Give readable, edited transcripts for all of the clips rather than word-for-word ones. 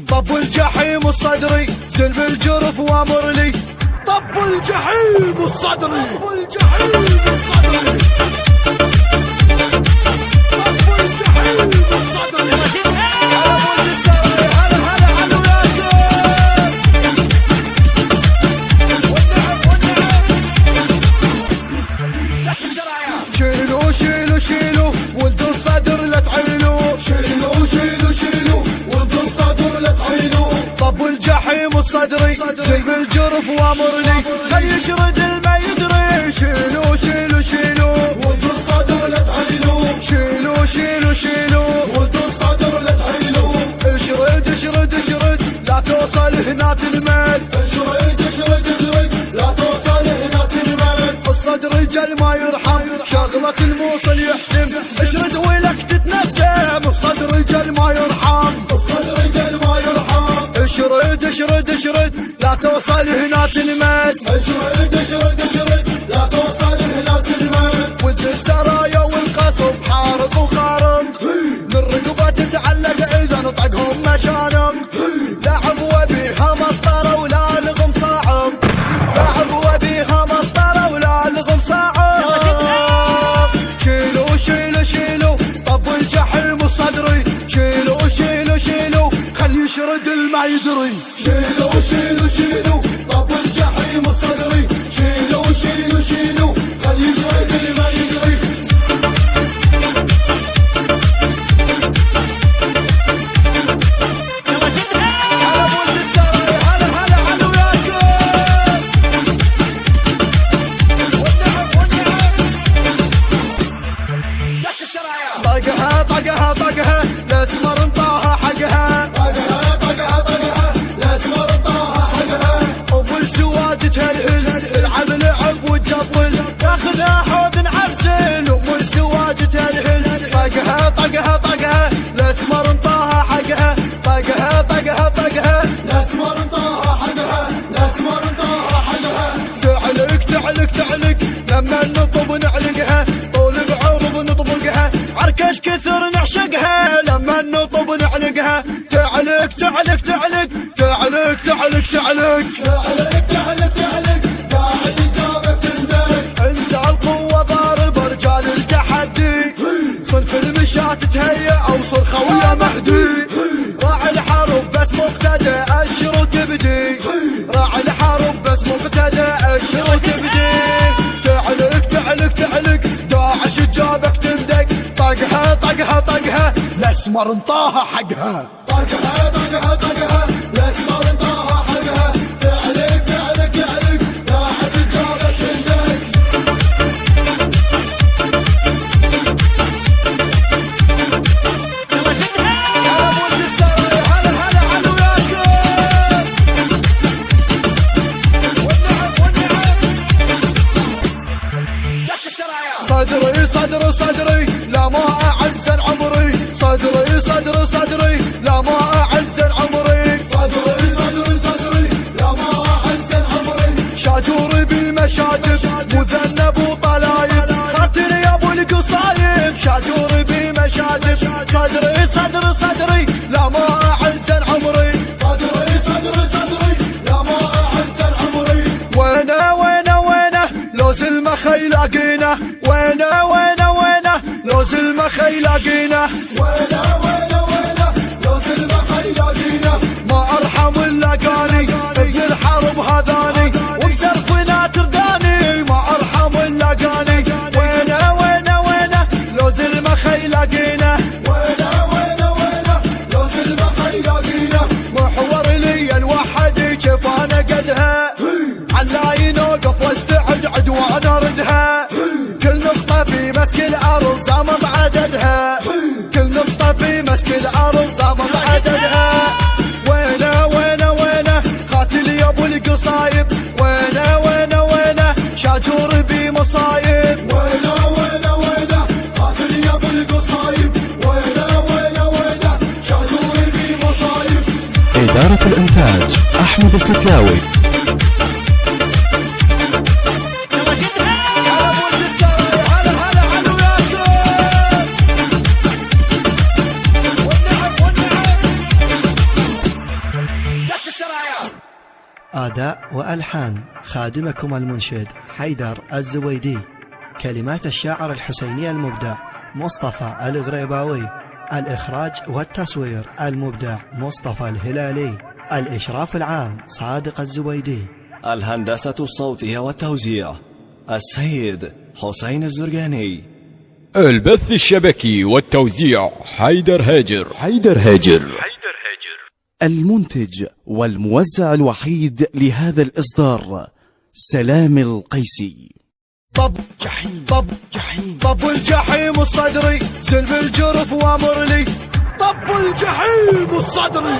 طب الجحيم الصدري زل بالجرف وامر لي. طب الجحيم الصدري طب الجحيم الصدري طب الجحيم الصدري. هلا ولد السري هلا هلا على وياكم. شيلوا شيلوا شيلوا ولد الصدر لا تعيلوا. شيلوا شيلوا شيلوا ولد الصدر لا تعيلوا. طب الجحيم الصدري زي بالجرف وامر لي. خل يشرد الما يدري. شيلوا شيلوا شيلوا ولد الصدر لا تعيلوا. شيلوا شيلوا شيلوا ولد الصدر لا تعيلوا. اشرد اشرد اشرد لا توصل هنا تنمد. اشرد اشرد اشرد لا توصل هنا تنمد. الصدر رجال ما يرحم شغلة الموصل يحسم. اشرد ولك تتندم. الصدر رجال ما يرحم. الصدر رجال ما يرحم. اشرد اشرد اشرد لا توصل هنا تنمد. اشرد اشرد اشرد لا توصل هنا تنمد. ولد السرايا والقصب حارق وخارق. للرقبة تتعلق اذا نطقهم مشانق. لعب وبيها مسطرة ولا لغم صاعق. لعب وبيها مسطرة ولا لغم صاعق. شيلوا شيلوا شيلوا طب الجحيم الصدري. شيلوا شيلوا شيلوا خل يشرد الما يدري. شيلوا شيلوا شيلوا طب الجحيم الصدري. شيلوا شيلوا شيلوا خل يشرد الما يدري. هلا ولد السري هلا هلا على وياكم. طقها طقها طقها الاسمر انطاها حقها. طقها طقها طقها الاسمر انطاها حقها. ام الزواج تهلهل العب لعب وتجطل. تاخذها حوض نعرسل. ام الزواج تهلهل طقها طقها طقها الاسمر انطاها حقها. طقها طقها طقها الاسمر انطاها حقها. الاسمر انطاها حقها. تعلق تعلق تعلق لما نطب نعلقها. طول بعرض نطبقها عركش كثر نعشقها. لما نطب نعلقها. تعلق تعلق تعلق تعلق تعلق تعلق تعلق تعلق تعلق قاعد جابك تندلق. انت القوة ضارب رجال التحدي. صنف المشاة تتهيأ او صر خويا مهدي. راعي الحرب بس مقتدى اشر وتبدي. راعي الحرب بس مقتدى اشر وتبدي. تعلق تعلق تعلق داعش جابك تندق. طقها طقها طقها الاسمر انطاها حقها. طقها طقها طقها الاسمر انطاها حقها. تعلق تعلق تعلق داعش جابك تندق. هلا ولد السري هلا هلا على وياكم. صدري صدري صدري لا ما اعزل عمري. صدري صدري صدري لا ما اعزل عمري. صدري صدري صدري لا ما اعزل عمري. شاجوري بالمشاجب مذنب وطلايب. خاطر يا ابو القصايب شاجوري بالمشاجب. صدري صدري صدري لا ما اعزل عمري. صدري صدري صدري لا ما اعزل عمري. وينه وينه وينه لوز المخي لاقينا. وينه وينه وينه لوز المخي لاقينا. وينه وينه وينه لوز المخي لاقينا. ما ارحم الا قاني ابن الحرب هذاني. ومسرفنا ترداني ما ارحم الا قاني. وينه وينه وينه لوز المخي لاقينا. وينه وينه وينه لوز المخي لاقينا. محور لي الوحد كيف انا قدها. علاي نوقف واستعد عدوان اردها. كل نقطة في مسك الارض زامط عددها. كل نقطة في مسك الارض زامط عددها. وينه وينه وينه قاتل يا ابو القصايب. وينه وينه وينه شاجور بمصايب. وينه وينه وينه قاتل يا ابو القصايب. وينه وينه وينه شاجور بمصايب. إدارة الإنتاج أحمد الفتلاوي. هلا ولد السري هلا هلا على وياكم. والنعم والنعم أداء وألحان خادمكم المنشد حيدر الزويدي. كلمات الشاعر الحسيني المبدع مصطفى الغريباوي. الإخراج والتصوير المبدع مصطفى الهلالي. الإشراف العام صادق الزويدي. الهندسة الصوتية والتوزيع السيد حسين الزرقاني. البث الشبكي والتوزيع حيدر هاجر. المنتج والموزع الوحيد لهذا الإصدار سلام القيسي. طب الجحيم الصدري سلب الجرف وامر لي. طب الجحيم الصدري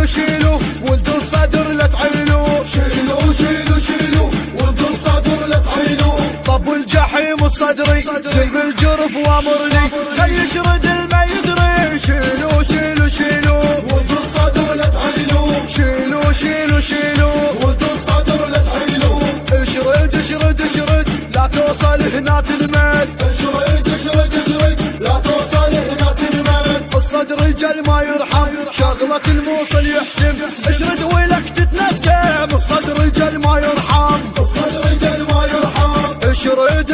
شيلوا ولد الصدر لا تعيلوا. شيلوا ولد الصدر لا تعيلوا. طب الجحيم الصدري سلب الجرف وامر لي. خل يشرد الما يدري. شيلوا ولد الصدر لا تعيلوا. شيلوا ولد الصدر لا تعيلوا. اشرد لا توصل هنا تلمد. اشرد لا توصل هنا تلمد. الصدر رجال ما يرحم شغلة الموصل يحسم. اشرد ولك تتندم. الصدر رجال ما يرحم. اشرد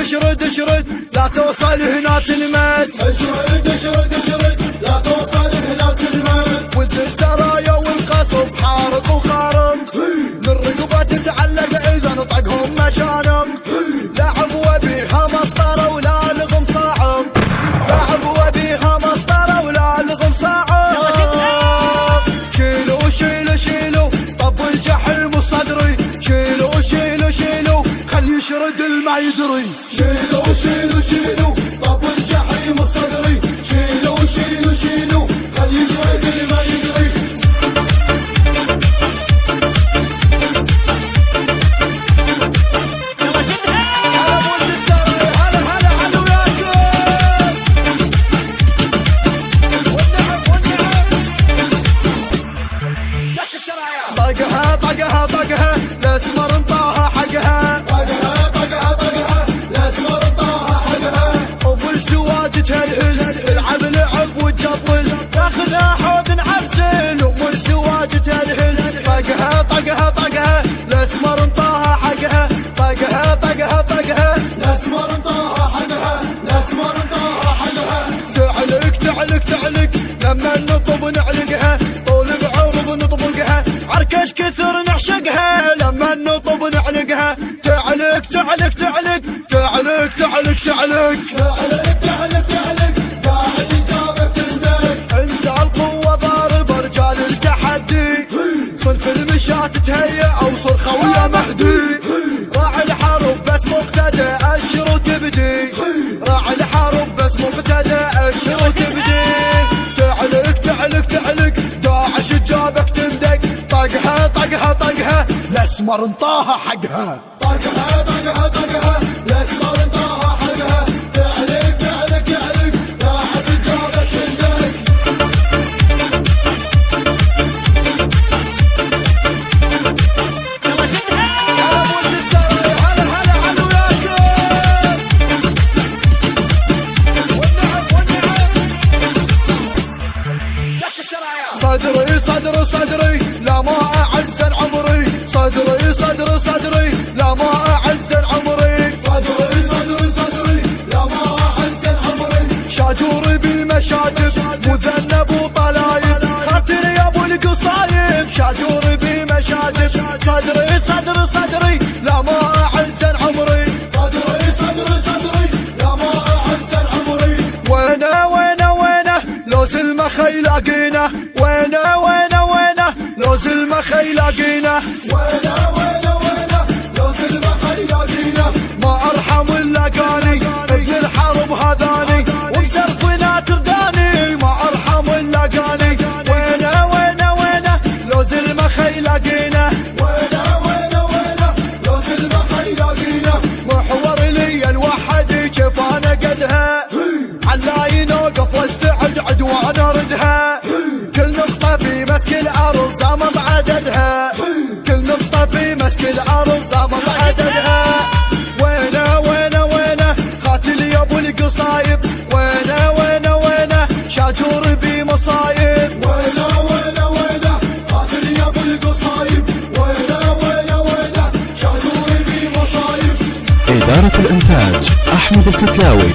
لا توصل هنا تلمد. اشرد لا توصل هنا تلمد. ولد السرايا والقصب حارق وخارق. للرقبة تتعلق اذا نطقهم مشانق. لعب وبيها مسطرة ولا لغم صاعق. لعب وبيها مسطرة ولا لغم صاعق. شيلوا طب الجحيم الصدري. شيلوا خل يشرد الما يدري. شيلوا طب الجحيم الصدري. شيلوا خل يشرد الما يدري. طقها الاسمر انطاها حقها. الاسمر انطاها حقها. ام الزواج تهلهل لعب وتجطل. تاخذها حوض عرسل. ام الزواج تهلهل. طقها الاسمر انطاها حقها. طقها الاسمر انطاها حقها. تعلق لما نطب نعلقها. طول بعرض نطبقها. عركش كثر نعشقها لما نطب نعلقها. تعلق قاعد جابك تندلق. انت القوة ضارب رجال التحدي. صنف المشات تهيأ او صرخة ويا مهدي. راعي الحرب بس مقتدى اشر وتبدي. راعي الحرب بس مقتدى اشر وتبدي. تعلق داعش جابك تندق. طقها الاسمر انطاها حقها. طقها الاسمر انطاها حقها. تعلق داعش جابك تندق. صدري لا ما اعزل عمري. صدري لا ما اعزل عمري. صدري لا ما اعزل عمري. شاجوري بالمشاتب مذنب وطلايب. قاتل يا ابو القصايب. شاجوري بالمشاتب. صدري لا ما اعزل عمري. صدري لا ما اعزل عمري. وينه لوز المخي لاقينا. وينه لوز المخي لاقينا. لوز المخي لاقينا. ما ارحم الا قاني ابن الحرب هذاني. وبسرفنا ترداني ما ارحم الا قاني. وينه لوز المخي لاقينا. لوز المخي لاقينا. محور لي الوحدي كيف انا قدها. علاين اوقف واستعد عدوان اردها. كل نقطة في مسك الارض مسك الارض زامط عددها. وينه وينه وينه قاتل يا ابو القصايب، وينه وينه وينه شاجور بمصايب. وينه وينه وينه قاتل يا ابو القصايب، وينه وينه وينه شاجور بمصايب. إدارة الإنتاج أحمد الفتلاوي.